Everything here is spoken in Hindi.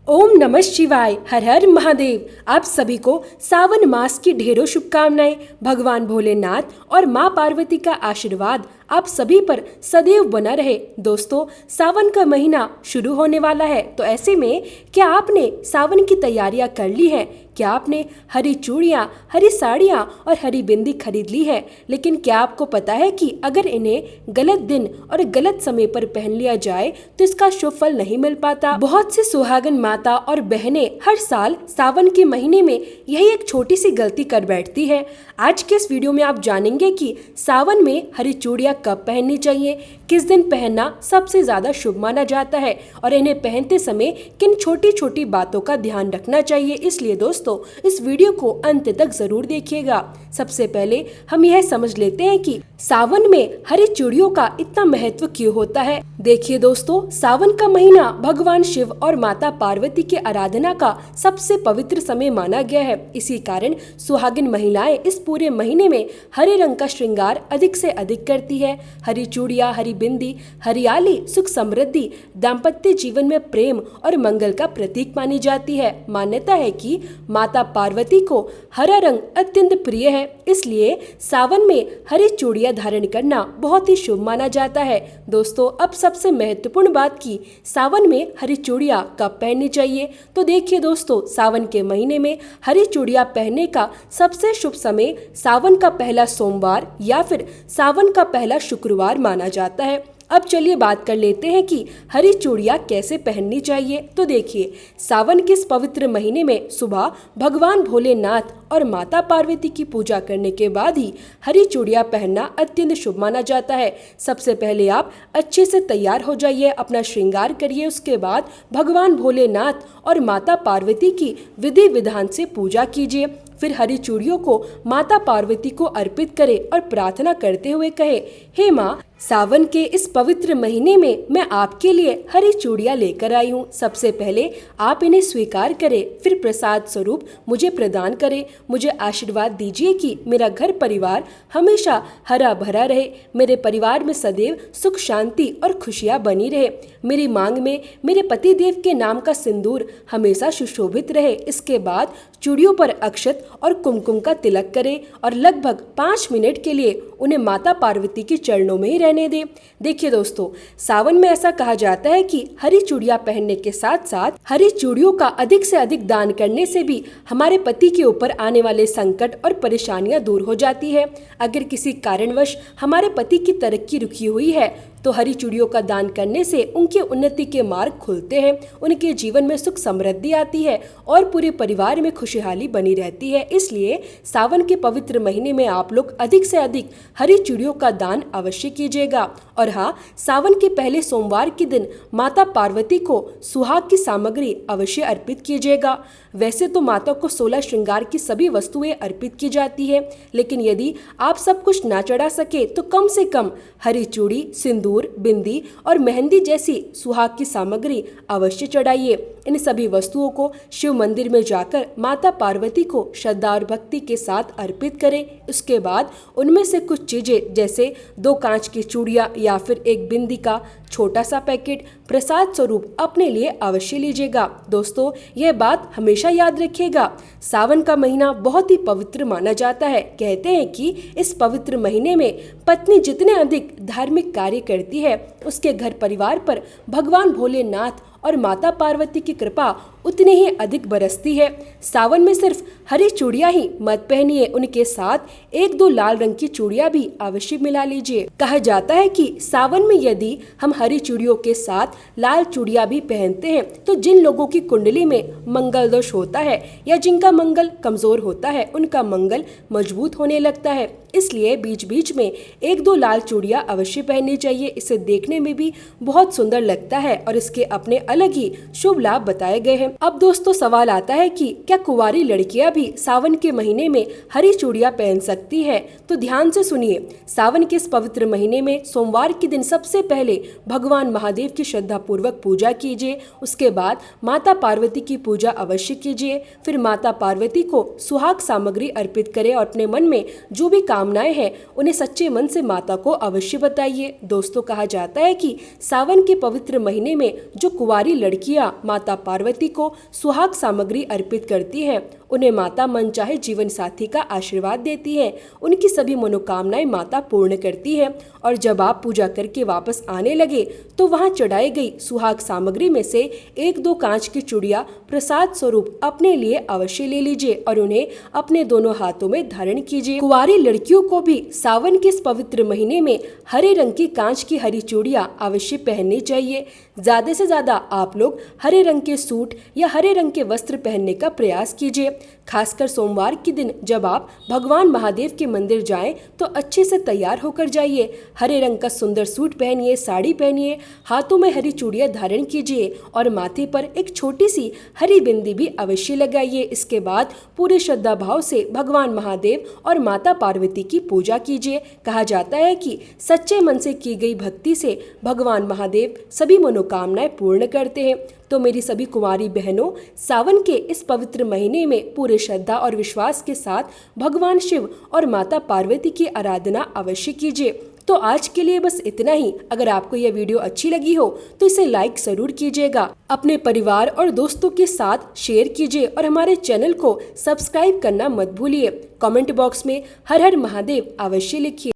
ओम नमः शिवाय। हर हर महादेव। आप सभी को सावन मास की ढेरों शुभकामनाएं। भगवान भोलेनाथ और माँ पार्वती का आशीर्वाद आप सभी पर सदैव बना रहे। दोस्तों, सावन का महीना शुरू होने वाला है, तो ऐसे में क्या आपने सावन की तैयारियां कर ली है? क्या आपने हरी चूड़ियाँ, हरी साड़ियाँ और हरी बिंदी खरीद ली है? लेकिन क्या आपको पता है कि अगर इन्हें गलत दिन और गलत समय पर पहन लिया जाए तो इसका शुभ फल नहीं मिल पाता। बहुत सी सुहागन माता और बहनें हर साल सावन के महीने में यही एक छोटी सी गलती कर बैठती है। आज के इस वीडियो में आप जानेंगे कि सावन में हरी चूड़ियाँ कब पहननी चाहिए, किस दिन पहनना सबसे ज्यादा शुभ माना जाता है और इन्हें पहनते समय किन छोटी छोटी बातों का ध्यान रखना चाहिए। इसलिए दोस्तों, इस वीडियो को अंत तक जरूर देखिएगा। सबसे पहले हम यह समझ लेते हैं कि सावन में हरी चूड़ियों का इतना महत्व क्यों होता है। देखिए दोस्तों, सावन का महीना भगवान शिव और माता पार्वती की आराधना का सबसे पवित्र समय माना गया है। इसी कारण सुहागिन महिलाएं इस पूरे महीने में हरे रंग का श्रृंगार अधिक से अधिक करती है। हरी चूड़ियाँ, हरी बिंदी, हरियाली, सुख समृद्धि, दाम्पत्य जीवन में प्रेम और मंगल का प्रतीक मानी जाती है। मान्यता है कि माता पार्वती को हरा रंग अत्यंत प्रिय है, इसलिए सावन में हरी चूड़ियाँ धारण करना बहुत ही शुभ माना जाता है। दोस्तों, अब सबसे महत्वपूर्ण बात की सावन में हरी चूड़ियाँ कब पहननी चाहिए। तो देखिए दोस्तों, सावन के महीने में हरी चूड़ियाँ पहनने का सबसे शुभ समय सावन का पहला सोमवार या फिर सावन का पहला शुक्रवार माना जाता है। अब चलिए बात कर लेते हैं कि हरी चूड़ियाँ कैसे पहननी चाहिए। तो देखिए, सावन के इस पवित्र महीने में सुबह भगवान भोलेनाथ और माता पार्वती की पूजा करने के बाद ही हरी चूड़ियाँ पहनना अत्यंत शुभ माना जाता है। सबसे पहले आप अच्छे से तैयार हो जाइए, अपना श्रृंगार करिए, उसके बाद भगवान भोलेनाथ और माता पार्वती की विधि विधान से पूजा कीजिए। फिर हरी चूड़ियों को माता पार्वती को अर्पित करें और प्रार्थना करते हुए कहे, हे माँ, सावन के इस पवित्र महीने में मैं आपके लिए हरी चूड़ियाँ लेकर आई हूँ। सबसे पहले आप इन्हें स्वीकार करें, फिर प्रसाद स्वरूप मुझे प्रदान करें। मुझे आशीर्वाद दीजिए कि मेरा घर परिवार हमेशा हरा भरा रहे, मेरे परिवार में सदैव सुख शांति और खुशियाँ बनी रहे, मेरी मांग में मेरे पति देव के नाम का सिंदूर हमेशा सुशोभित रहे। इसके बाद चूड़ियों पर अक्षत और कुमकुम का तिलक करें और लगभग 5 मिनट के लिए उन्हें माता पार्वती के चरणों में ही रहने दें। देखिए दोस्तों, सावन में ऐसा कहा जाता है कि हरी चूड़ियाँ पहनने के साथ साथ हरी चूड़ियों का अधिक से अधिक दान करने से भी हमारे पति के ऊपर आने वाले संकट और परेशानियां दूर हो जाती है। अगर किसी कारणवश हमारे पति की तरक्की रुकी हुई है तो हरी चूड़ियों का दान करने से उनकी उन्नति के मार्ग खुलते हैं, उनके जीवन में सुख समृद्धि आती है और पूरे परिवार में खुशहाली बनी रहती है। इसलिए सावन के पवित्र महीने में आप लोग अधिक से अधिक हरी चूड़ियों का दान अवश्य कीजिएगा। और हाँ, सावन के पहले सोमवार के दिन माता पार्वती को सुहाग की सामग्री अवश्य अर्पित कीजिएगा। वैसे तो माता को 16 श्रृंगार की सभी वस्तुएं अर्पित की जाती है, लेकिन यदि आप सब कुछ ना चढ़ा सके तो कम से कम हरी चूड़ी, सिंदूर, बिंदी और मेहंदी जैसी सुहाग की सामग्री अवश्य चढ़ाइए। इन सभी वस्तुओं को शिव मंदिर में जाकर माता पार्वती को श्रद्धा और भक्ति के साथ अर्पित करें। उसके बाद उनमें से कुछ चीजें जैसे 2 कांच की चूड़ियाँ या फिर एक बिंदी का छोटा सा पैकेट प्रसाद स्वरूप अपने लिए अवश्य लीजिएगा। दोस्तों, यह बात हमेशा याद रखिएगा, सावन का महीना बहुत ही पवित्र माना जाता है। कहते हैं कि इस पवित्र महीने में पत्नी जितने अधिक धार्मिक कार्य करती है, उसके घर परिवार पर भगवान भोलेनाथ और माता पार्वती की कृपा उतनी ही अधिक बरसती है। सावन में सिर्फ हरी चूड़ियाँ ही मत पहनिए, उनके साथ 1-2 लाल रंग की चूड़ियाँ भी अवश्य मिला लीजिए। कहा जाता है कि सावन में यदि हम हरी चूड़ियों के साथ लाल चूड़ियाँ भी पहनते हैं तो जिन लोगों की कुंडली में मंगल दोष होता है या जिनका मंगल कमजोर होता है, उनका मंगल मजबूत होने लगता है। इसलिए बीच बीच में 1-2 लाल चूड़ियाँ अवश्य पहननी चाहिए। इसे देखने में भी बहुत सुंदर लगता है और इसके अपने अलग ही शुभ लाभ बताए गए हैं। अब दोस्तों, सवाल आता है कि क्या कुंवारी लड़कियां भी सावन के महीने में हरी चूड़ियां पहन सकती है? तो ध्यान से सुनिए, सावन के इस पवित्र महीने में सोमवार के दिन सबसे पहले भगवान महादेव की श्रद्धा पूर्वक पूजा कीजिए। उसके बाद माता पार्वती की पूजा अवश्य कीजिए। फिर माता पार्वती को सुहाग सामग्री अर्पित करें और अपने मन में जो भी कामनाएं हैं उन्हें सच्चे मन से माता को अवश्य बताइए। दोस्तों, कहा जाता है कि सावन के पवित्र महीने में जो कुंवारी कुंवारी लड़कियां माता पार्वती को सुहाग सामग्री अर्पित करती हैं। उन्हें माता मनचाहे जीवन साथी का आशीर्वाद देती है। उनकी सभी मनोकामनाएं माता पूर्ण करती है। और जब आप पूजा करके वापस आने लगे तो वहां चढ़ाई गई सुहाग सामग्री में से 1-2 कांच की चूड़ियां प्रसाद स्वरूप अपने लिए अवश्य ले लीजिए और उन्हें अपने दोनों हाथों में धारण कीजिए। कुंवारी लड़कियों को भी सावन के इस पवित्र महीने में हरे रंग की कांच की हरी चूड़ियां अवश्य पहननी चाहिए। ज्यादा से ज्यादा आप लोग हरे रंग के सूट या हरे रंग के वस्त्र पहनने का प्रयास कीजिए। खासकर सोमवार के दिन जब आप भगवान महादेव के मंदिर जाएं तो अच्छे से तैयार होकर जाइए। हरे रंग का सुंदर सूट पहनिए, साड़ी पहनिए, हाथों में हरी चूड़ियां धारण कीजिए और माथे पर एक छोटी सी हरी बिंदी भी अवश्य लगाइए। इसके बाद पूरे श्रद्धा भाव से भगवान महादेव और माता पार्वती की पूजा कीजिए। कहा जाता है कि सच्चे मन से की गई भक्ति से भगवान महादेव सभी मनोकामनाएं पूर्ण करते हैं। तो मेरी सभी कुंवारी बहनों, सावन के इस पवित्र महीने में पूरे श्रद्धा और विश्वास के साथ भगवान शिव और माता पार्वती की आराधना अवश्य कीजिए। तो आज के लिए बस इतना ही। अगर आपको यह वीडियो अच्छी लगी हो तो इसे लाइक जरूर कीजिएगा, अपने परिवार और दोस्तों के साथ शेयर कीजिए और हमारे चैनल को सब्सक्राइब करना मत भूलिए। कमेंट बॉक्स में हर हर महादेव अवश्य लिखिए।